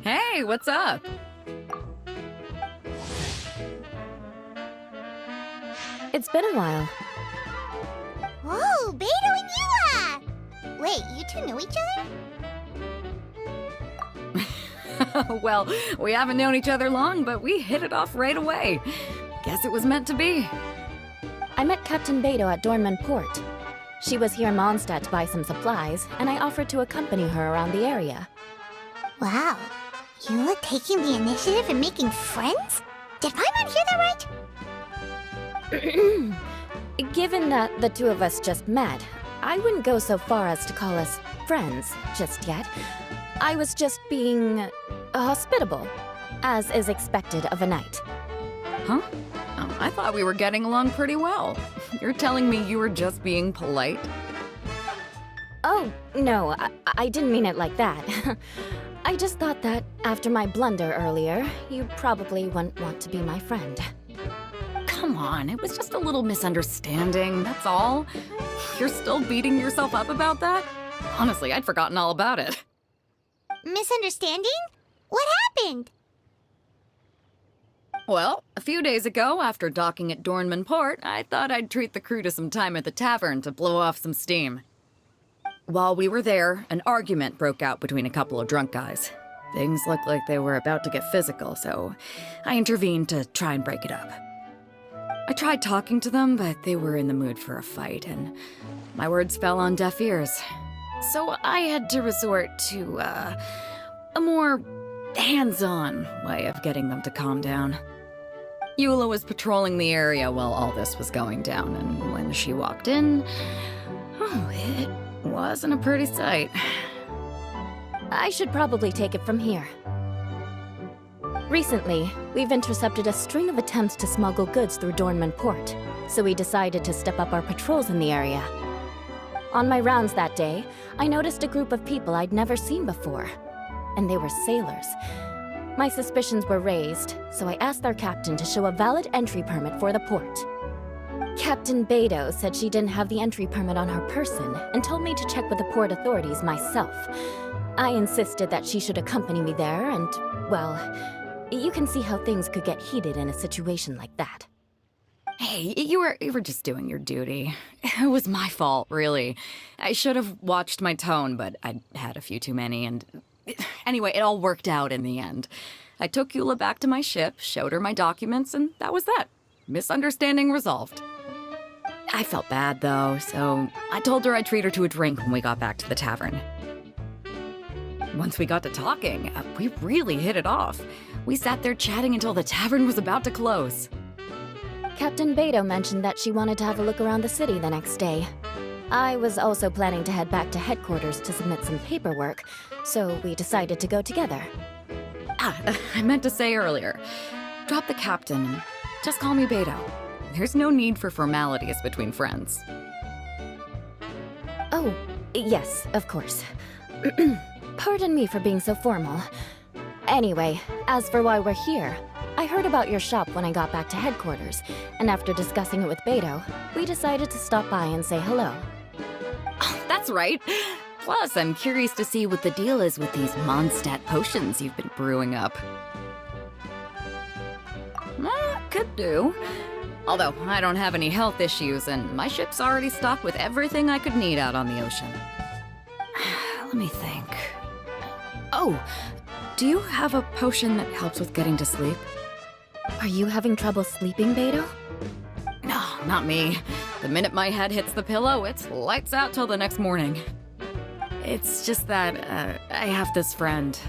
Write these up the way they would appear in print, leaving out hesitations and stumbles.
Hey, what's up? It's been a while. Whoa, Beidou and Yua! Wait, you two know each other? Well, we haven't known each other long, but we hit it off right away. Guess it was meant to be. I met Captain Beidou at Dornman Port. She was here in Mondstadt to buy some supplies, and I offered to accompany her around the area. Wow, Yua taking the initiative and making friends? Did Paimon hear that right? Given that the two of us just met, I wouldn't go so far as to call us friends just yet. I was just being hospitable, as is expected of a knight. Huh? Oh, I thought we were getting along pretty well. You're telling me you were just being polite? Oh, no, I didn't mean it like that. I just thought that after my blunder earlier, you probably wouldn't want to be my friend. Come on, it was just a little misunderstanding, that's all. You're still beating yourself up about that? Honestly, I'd forgotten all about it. Misunderstanding? What happened? Well, a few days ago, after docking at Dornman Port, I thought I'd treat the crew to some time at the tavern to blow off some steam. While we were there, an argument broke out between a couple of drunk guys. Things looked like they were about to get physical, so I intervened to try and break it up. I tried talking to them, but they were in the mood for a fight, and my words fell on deaf ears. So I had to resort to, a more hands-on way of getting them to calm down. Eula was patrolling the area while all this was going down, and when she walked in, oh, it wasn't a pretty sight. I should probably take it from here. Recently, we've intercepted a string of attempts to smuggle goods through Dornman Port, so we decided to step up our patrols in the area. On my rounds that day, I noticed a group of people I'd never seen before, and they were sailors. My suspicions were raised, so I asked their captain to show a valid entry permit for the port. Captain Beidou said she didn't have the entry permit on her person and told me to check with the port authorities myself. I insisted that she should accompany me there and, well, you can see how things could get heated in a situation like that. Hey, you were just doing your duty. It was my fault, really. I should have watched my tone, but I had a few too many, and anyway, it all worked out in the end. I took Eula back to my ship, showed her my documents, and that was that. Misunderstanding resolved. I felt bad, though, so I told her I'd treat her to a drink when we got back to the tavern. Once we got to talking, we really hit it off. We sat there chatting until the tavern was about to close. Captain Beidou mentioned that she wanted to have a look around the city the next day. I was also planning to head back to headquarters to submit some paperwork, so we decided to go together. I meant to say earlier, drop the captain and just call me Beidou. There's no need for formalities between friends. Oh, yes, of course. Pardon me for being so formal. Anyway, as for why we're here, I heard about your shop when I got back to headquarters, and after discussing it with Beidou, we decided to stop by and say hello. Oh, that's right. Plus, I'm curious to see what the deal is with these Mondstadt potions you've been brewing up. Could do. Although, I don't have any health issues, and my ship's already stocked with everything I could need out on the ocean. Let me think. Oh, do you have a potion that helps with getting to sleep? Are you having trouble sleeping, Beidou? No, not me. The minute my head hits the pillow, it's lights out till the next morning. It's just that, I have this friend.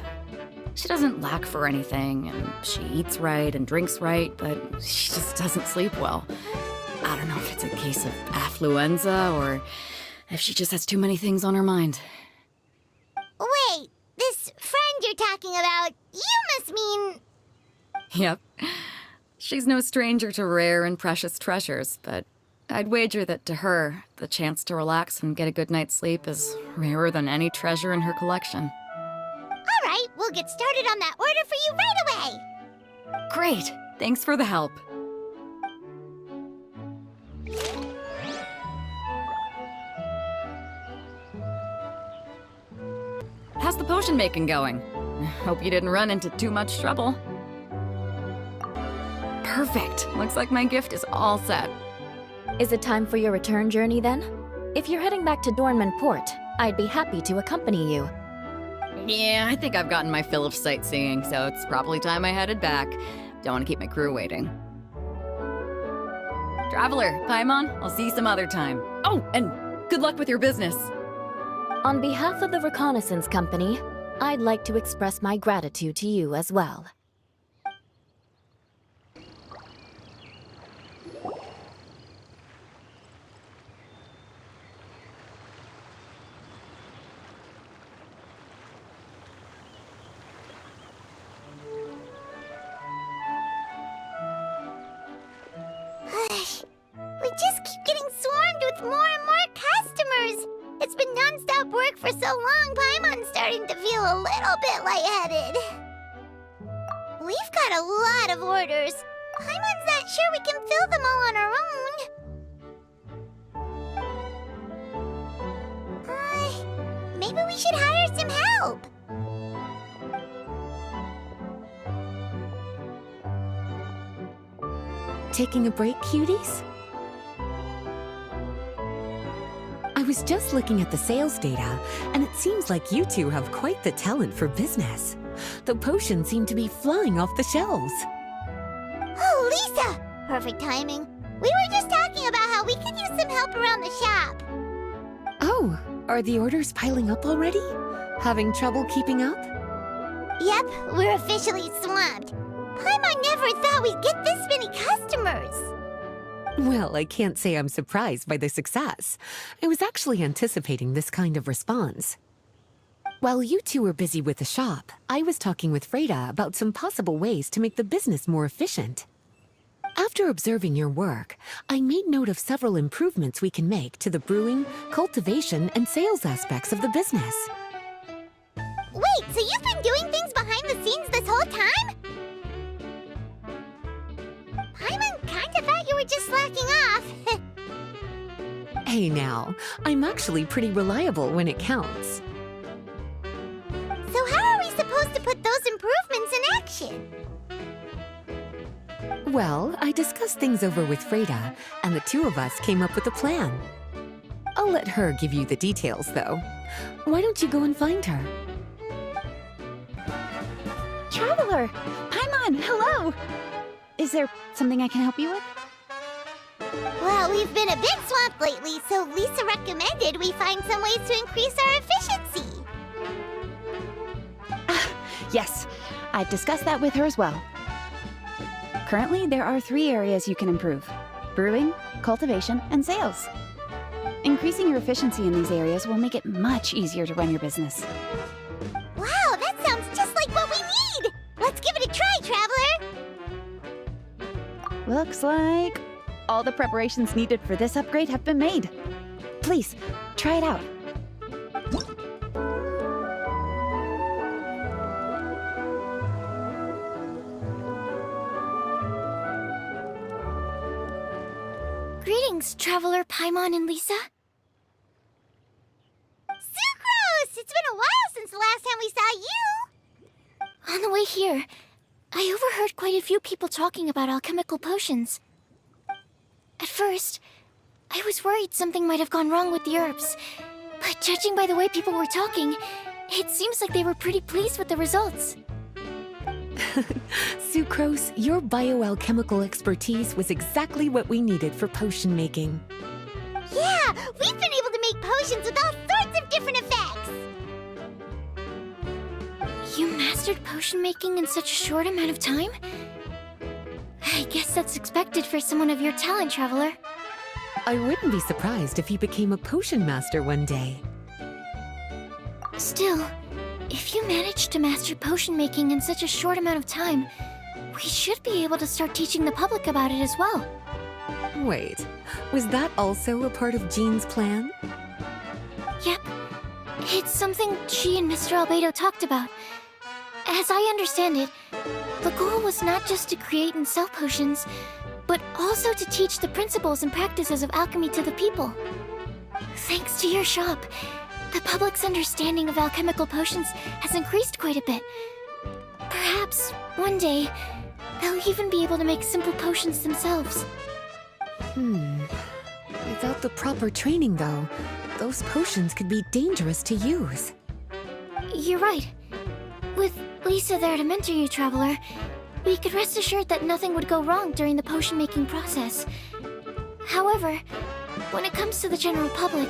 She doesn't lack for anything, and she eats right and drinks right, but she just doesn't sleep well. I don't know if it's a case of affluenza, or if she just has too many things on her mind. Wait, this friend you're talking about, you must mean... Yep. She's no stranger to rare and precious treasures, but I'd wager that to her, the chance to relax and get a good night's sleep is rarer than any treasure in her collection. All right, we'll get started on that order for you right away. Great! Thanks for the help. how's the potion making going? Hope you didn't run into too much trouble. Perfect. Looks like my gift is all set. Is it time for your return journey then? If you're heading back to Dornman Port, I'd be happy to accompany you. Yeah, I think I've gotten my fill of sightseeing, so it's probably time I headed back. Don't want to keep my crew waiting. Traveler, Paimon, I'll see you some other time. Oh, and good luck with your business. On behalf of the Reconnaissance Company, I'd like to express my gratitude to you as well. We just keep getting swarmed with more and more customers. It's been non-stop work for so long, Paimon's starting to feel a little bit lightheaded. We've got a lot of orders. Paimon's not sure we can fill them all on our own. Maybe we should hire some help. Taking a break, cuties? I was just looking at the sales data, and it seems like you two have quite the talent for business. The potions seem to be flying off the shelves. Oh, Lisa! Perfect timing. We were just talking about how we could use some help around the shop. Oh, are the orders piling up already? Having trouble keeping up? Yep, we're officially swamped. Paimon never thought we'd get this many customers. Well, I can't say I'm surprised by the success. I was actually anticipating this kind of response. While you two were busy with the shop, I was talking with Freda about some possible ways to make the business more efficient. After observing your work, I made note of several improvements we can make to the brewing, cultivation, and sales aspects of the business. Wait, so you've been doing things behind the scenes this whole time? Paimon kinda thought you were just slacking off. Hey now, I'm actually pretty reliable when it counts. So how are we supposed to put those improvements in action? Well, I discussed things over with Freda, and the two of us came up with a plan. I'll let her give you the details, though. Why don't you go and find her? Traveler! Paimon, hello! Is there something I can help you with? Well, we've been a bit swamped lately, so Lisa recommended we find some ways to increase our efficiency. Yes, I've discussed that with her as well. Currently, there are 3 areas you can improve: brewing, cultivation, and sales. Increasing your efficiency in these areas will make it much easier to run your business. Wow, that sounds just like what we need! Let's give it a try, Traveler! Looks like all the preparations needed for this upgrade have been made. Please, try it out. Greetings, Traveler Paimon and Lisa. Sucrose! It's been a while since the last time we saw you! On the way here, I overheard quite a few people talking about alchemical potions. At first, I was worried something might have gone wrong with the herbs, but judging by the way people were talking, it seems like they were pretty pleased with the results. Sucrose, your bioalchemical expertise was exactly what we needed for potion making. Yeah, we've been able to make potions with all sorts of different effects! You mastered potion making in such a short amount of time? I guess that's expected for someone of your talent, Traveler. I wouldn't be surprised if you became a potion master one day. Still, if you managed to master potion making in such a short amount of time, we should be able to start teaching the public about it as well. Wait, was that also a part of Jean's plan? Yep. It's something she and Mr. Albedo talked about. As I understand it, the goal was not just to create and sell potions, but also to teach the principles and practices of alchemy to the people. Thanks to your shop, The public's understanding of alchemical potions has increased quite a bit. Perhaps, one day, they'll even be able to make simple potions themselves. Without the proper training, though, those potions could be dangerous to use. You're right. With Lisa there to mentor you, Traveler, we could rest assured that nothing would go wrong during the potion-making process. However, when it comes to the general public,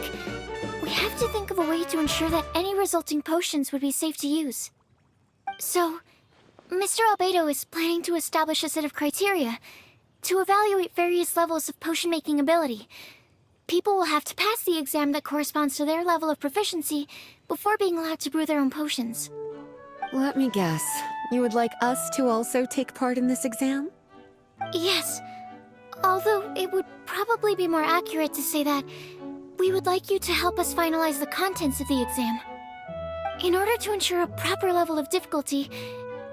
we have to think of a way to ensure that any resulting potions would be safe to use. So, Mr. Albedo is planning to establish a set of criteria to evaluate various levels of potion-making ability. People will have to pass the exam that corresponds to their level of proficiency before being allowed to brew their own potions. Let me guess. You would like us to also take part in this exam? Yes. Although it would probably be more accurate to say that we would like you to help us finalize the contents of the exam. In order to ensure a proper level of difficulty,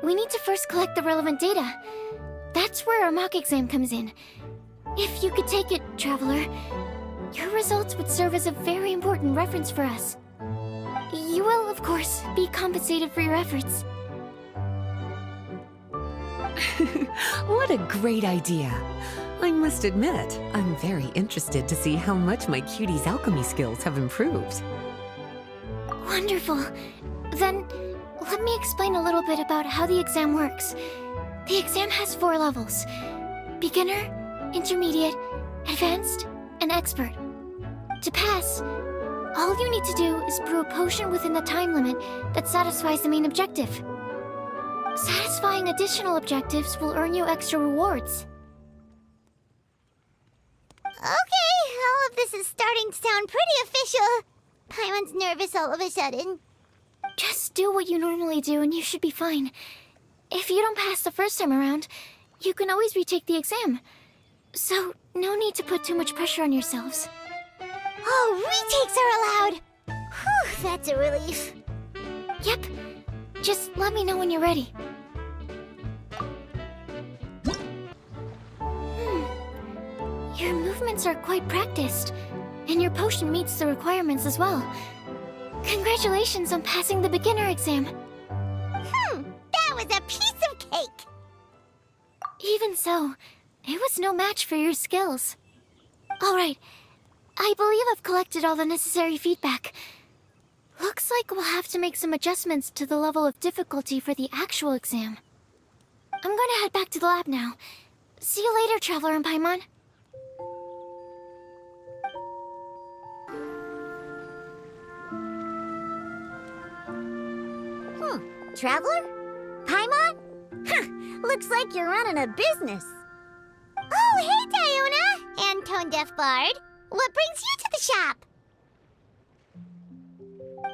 we need to first collect the relevant data. That's where our mock exam comes in. If you could take it, Traveler, your results would serve as a very important reference for us. You will, of course, be compensated for your efforts. What a great idea. I must admit, I'm very interested to see how much my cutie's alchemy skills have improved. Wonderful. Then, let me explain a little bit about how the exam works. The exam has 4 levels: beginner, intermediate, advanced, and expert. To pass, all you need to do is brew a potion within the time limit that satisfies the main objective. Satisfying additional objectives will earn you extra rewards. Okay, all of this is starting to sound pretty official. Paimon's nervous all of a sudden. Just do what you normally do and you should be fine. If you don't pass the first time around, you can always retake the exam. So, no need to put too much pressure on yourselves. Oh, retakes are allowed! Whew, that's a relief. Yep. Just let me know when you're ready. Your movements are quite practiced, and your potion meets the requirements as well. Congratulations on passing the beginner exam. That was a piece of cake! Even so, it was no match for your skills. Alright, I believe I've collected all the necessary feedback. Looks like we'll have to make some adjustments to the level of difficulty for the actual exam. I'm gonna head back to the lab now. See you later, Traveler and Paimon. Traveler? Paimon? Looks like you're running a business. Oh, hey, Diona! And Tone-Deaf Bard. What brings you to the shop?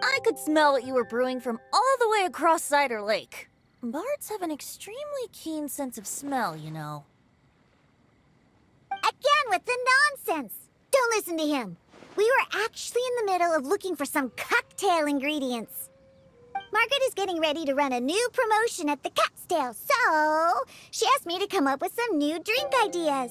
I could smell what you were brewing from all the way across Cider Lake. Bards have an extremely keen sense of smell, you know. Again with the nonsense. Don't listen to him. We were actually in the middle of looking for some cocktail ingredients. Margaret is getting ready to run a new promotion at the Catstail, so she asked me to come up with some new drink ideas.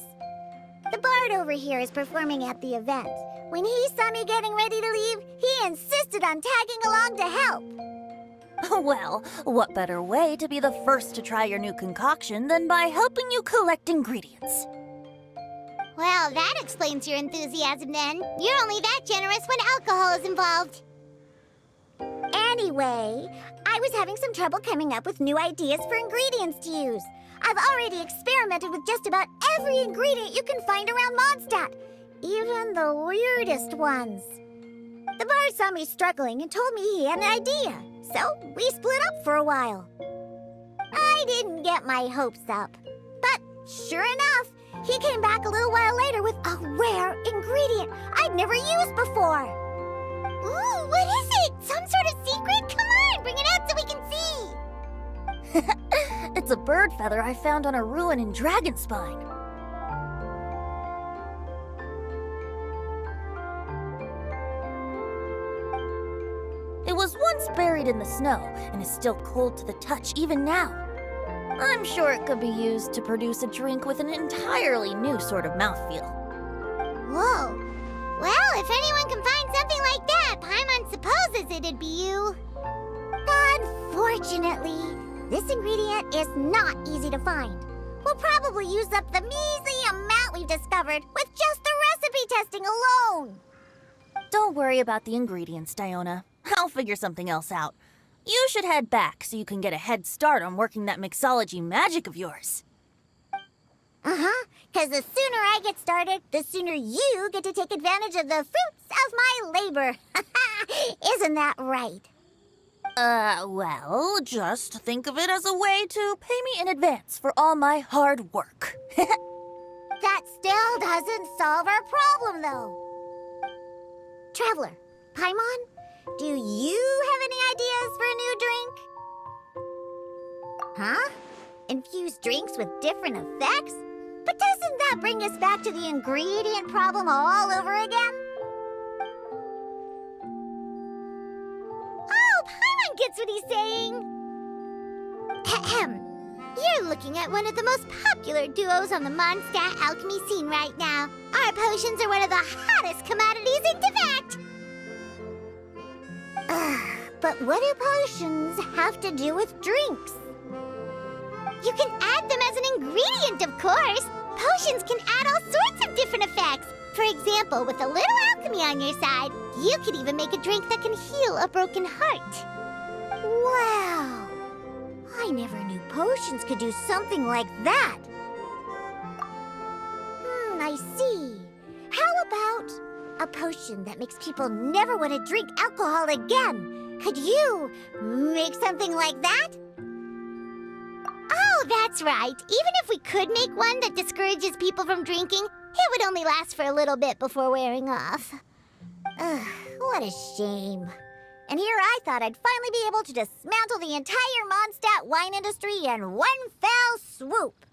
The bard over here is performing at the event. When he saw me getting ready to leave, he insisted on tagging along to help. Well, what better way to be the first to try your new concoction than by helping you collect ingredients? Well, that explains your enthusiasm then. You're only that generous when alcohol is involved. Anyway, I was having some trouble coming up with new ideas for ingredients to use. I've already experimented with just about every ingredient you can find around Mondstadt, even the weirdest ones. The bar saw me struggling and told me he had an idea, so we split up for a while. I didn't get my hopes up, but sure enough, he came back a little while later with a rare ingredient I'd never used before. Ooh, what is it? Some sort of secret? Come on, bring it out so we can see. It's a bird feather I found on a ruin in Dragonspine. It was once buried in the snow and is still cold to the touch even now. I'm sure it could be used to produce a drink with an entirely new sort of mouthfeel. Whoa. Well, if anyone can find something like that, Paimon supposes This ingredient is not easy to find. We'll probably use up the measly amount we've discovered with just the recipe testing alone. Don't worry about the ingredients, Diona. I'll figure something else out. You should head back so you can get a head start on working that mixology magic of yours. Uh-huh, because the sooner I get started, the sooner you get to take advantage of the fruits of my labor. Isn't that right? Well, just think of it as a way to pay me in advance for all my hard work. That still doesn't solve our problem, though. Traveler, Paimon, do you have any ideas for a new drink? Huh? Infused drinks with different effects? But doesn't that bring us back to the ingredient problem all over again? Oh, Paimon gets what he's saying. Ahem. You're looking at one of the most popular duos on the Mondstadt alchemy scene right now. Our potions are one of the hottest commodities in Tibet. But what do potions have to do with drinks? You can add them as an ingredient, of course. Potions can add all sorts of different effects. For example, with a little alchemy on your side, you could even make a drink that can heal a broken heart. Wow! I never knew potions could do something like that. I see. How about a potion that makes people never want to drink alcohol again? Could you make something like that? Oh, that's right. Even if we could make one that discourages people from drinking, it would only last for a little bit before wearing off. Ugh, what a shame. And here I thought I'd finally be able to dismantle the entire Mondstadt wine industry in one fell swoop.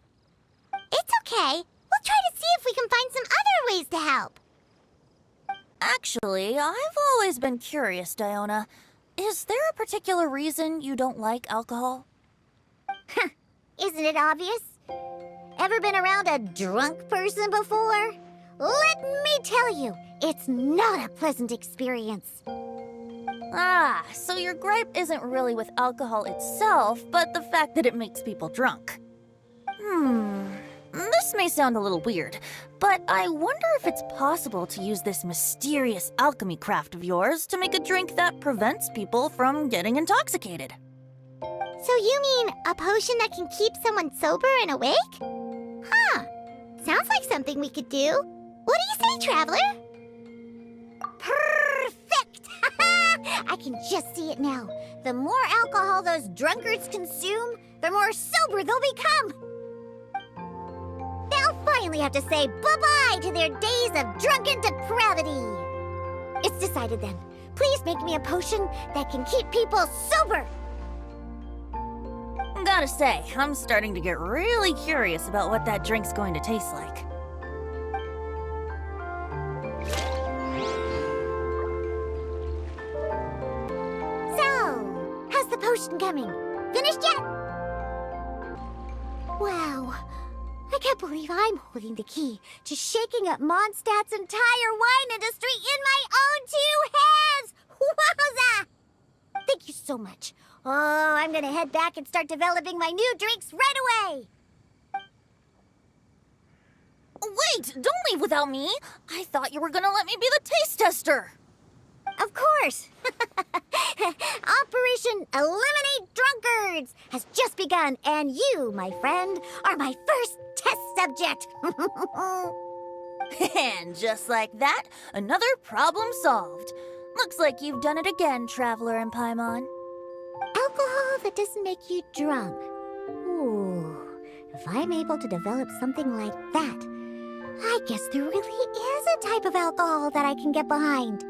It's okay. We'll try to see if we can find some other ways to help. Actually, I've always been curious, Diona. Is there a particular reason you don't like alcohol? Isn't it obvious? Ever been around a drunk person before? Let me tell you, it's not a pleasant experience. Ah, so your gripe isn't really with alcohol itself, but the fact that it makes people drunk. This may sound a little weird, but I wonder if it's possible to use this mysterious alchemy craft of yours to make a drink that prevents people from getting intoxicated. So you mean a potion that can keep someone sober and awake? Huh. Sounds like something we could do. What do you say, Traveler? Perfect! I can just see it now. The more alcohol those drunkards consume, the more sober they'll become. They'll finally have to say bye-bye to their days of drunken depravity. It's decided then. Please make me a potion that can keep people sober. Gotta say, I'm starting to get really curious about what that drink's going to taste like. So, how's the potion coming? Finished yet? Wow. I can't believe I'm holding the key to shaking up Mondstadt's entire wine industry in my own two hands! Wowza! Thank you so much. Oh, I'm gonna head back and start developing my new drinks right away! Wait, don't leave without me! I thought you were gonna let me be the taste tester! Of course! Operation Eliminate Drunkards has just begun, and you, my friend, are my first test subject! And just like that, another problem solved. Looks like you've done it again, Traveler and Paimon. Alcohol that doesn't make you drunk. Ooh, if I'm able to develop something like that, I guess there really is a type of alcohol that I can get behind.